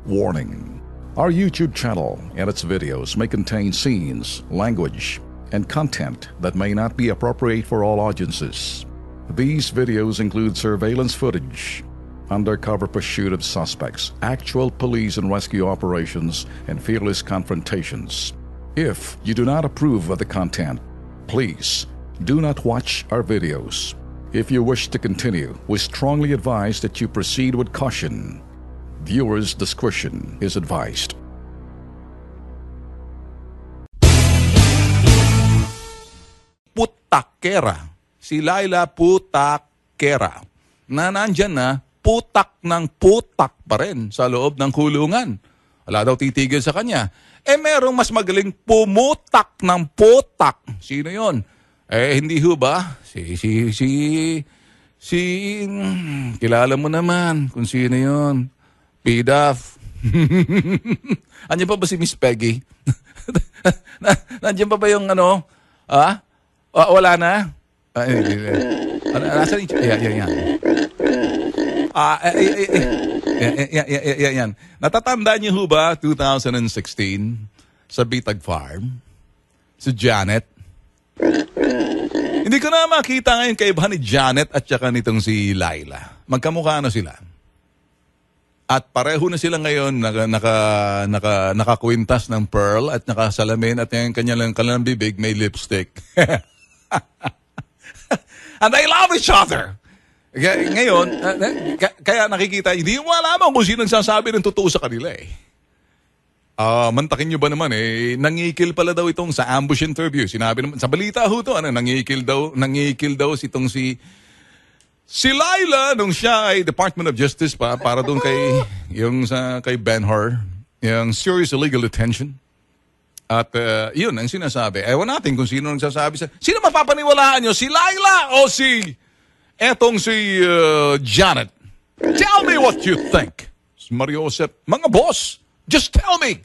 Warning. Our YouTube channel and its videos may contain scenes, language, and content that may not be appropriate for all audiences. These videos include surveillance footage, undercover pursuit of suspects, actual police and rescue operations, and fearless confrontations. If you do not approve of the content, please do not watch our videos. If you wish to continue, we strongly advise that you proceed with caution. Viewers' discretion is advised. Putakera. Si Laila Putakera. Na nandyan na, putak ng putak pa rin sa loob ng kulungan. Wala daw titigil sa kanya. Merong mas magaling pumutak ng putak. Sino yon? Hindi ho ba? Kilala mo naman kung sino yon. PDAF. Andiyan pa ba si Miss Peggy? Nandiyan pa ba yung ano? Wala na? Nasaan yung... Yan. Yan. Natatanda niyo ho ba 2016 sa Bitag Farm? Si Janet? Hindi ko na makita ngayon kaibahan ni Janet at saka nitong si Laila. Magkamukha na sila. At pareho na sila ngayon nakakwintas ng pearl at nakasalamin at yung kanilang bibig may lipstick. And they love each other. Ngayon, kaya nakikita, hindi mo alam kung sino nagsasabi ng totoo sa kanila eh. Mantakin nyo ba naman nangikil pala daw itong sa ambush interview. Sinabi naman, sa balita ho to, nangikil daw itong si Laila nung siya ay Department of Justice para doon kay Ben-Hur, yung serious illegal detention. At yun ang sinasabi. Ewan natin kung sino nagsasabi sino mapapaniwalaan nyo? Si Laila o si Janet? Tell me what you think. Mario Josep, mga boss, just tell me.